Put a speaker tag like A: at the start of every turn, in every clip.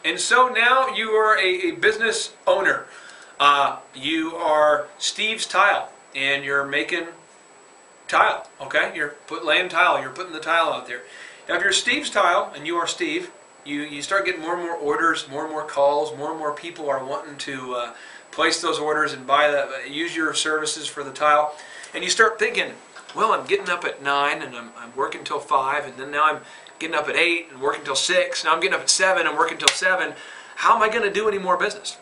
A: And so now you are a business owner. You are Steve's Tile, and you're making tile, okay? You're laying tile, you're putting the tile out there. Now if you're Steve's Tile, and you are Steve, you start getting more and more orders, more and more calls, more and more people are wanting to place those orders and use your services for the tile. And you start thinking, well, I'm getting up at 9 and I'm working till 5, and then now I'm getting up at 8 and working till 6, now I'm getting up at 7 and working till 7. How am I going to do any more business?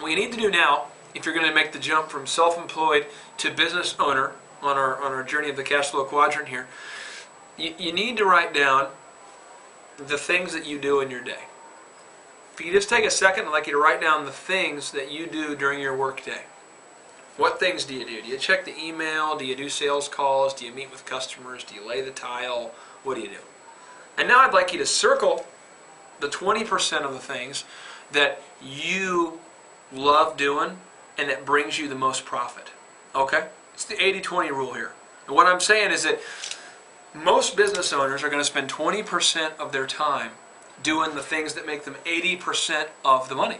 A: What you need to do now, if you're going to make the jump from self-employed to business owner on our journey of the cash flow quadrant here, you need to write down the things that you do in your day. If you just take a second, I'd like you to write down the things that you do during your work day. What things do you do? Do you check the email? Do you do sales calls? Do you meet with customers? Do you lay the tile? What do you do? And now I'd like you to circle the 20% of the things that you love doing and that brings you the most profit. Okay? It's the 80-20 rule here. And what I'm saying is that most business owners are going to spend 20% of their time doing the things that make them 80% of the money.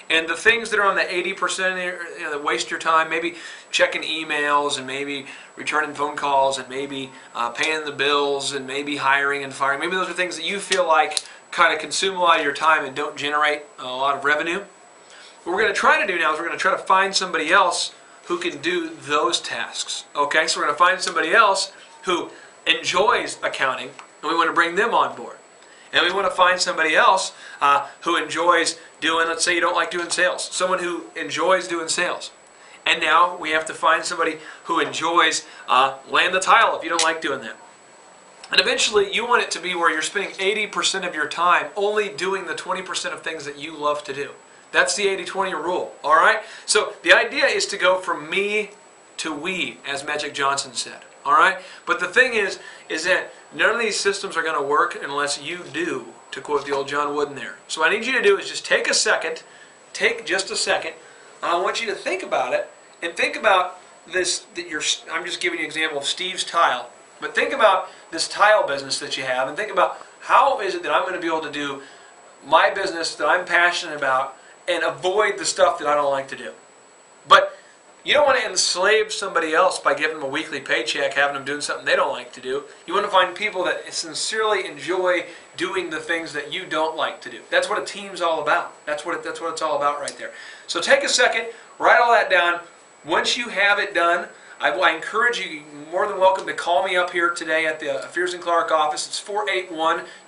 A: And the things that are on the 80% that waste your time, maybe checking emails and maybe returning phone calls and maybe paying the bills and maybe hiring and firing. Maybe those are things that you feel like kind of consume a lot of your time and don't generate a lot of revenue. What we're going to try to do now is we're going to try to find somebody else who can do those tasks. Okay, so we're going to find somebody else who enjoys accounting, and we want to bring them on board. And we want to find somebody else who enjoys doing, let's say you don't like doing sales, someone who enjoys doing sales. And now we have to find somebody who enjoys laying the tile if you don't like doing that. And eventually you want it to be where you're spending 80% of your time only doing the 20% of things that you love to do. That's the 80-20 rule, all right? So the idea is to go from me to we, as Magic Johnson said, all right? But the thing is that none of these systems are going to work unless you do, to quote the old John Wooden there. So what I need you to do is just take a second, take just a second, and I want you to think about it, and think about this, I'm just giving you an example of Steve's Tile, but think about this tile business that you have, and think about how is it that I'm going to be able to do my business that I'm passionate about and avoid the stuff that I don't like to do. But you don't want to enslave somebody else by giving them a weekly paycheck, having them doing something they don't like to do. You want to find people that sincerely enjoy doing the things that you don't like to do. That's what a team's all about. That's what it's all about right there. So take a second, write all that down. Once you have it done, I encourage you, you're more than welcome to call me up here today at the Fears Clark office. It's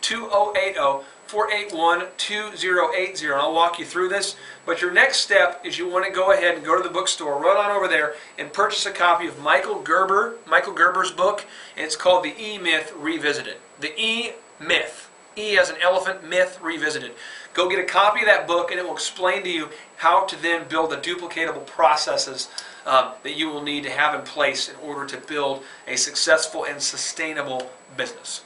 A: 481-2080. 481-2080, and I'll walk you through this. But your next step is you want to go ahead and go to the bookstore, run on over there, and purchase a copy of Michael Gerber's book, and it's called The E-Myth Revisited. The E-Myth. E as an elephant, myth revisited. Go get a copy of that book, and it will explain to you how to then build the duplicatable processes that you will need to have in place in order to build a successful and sustainable business.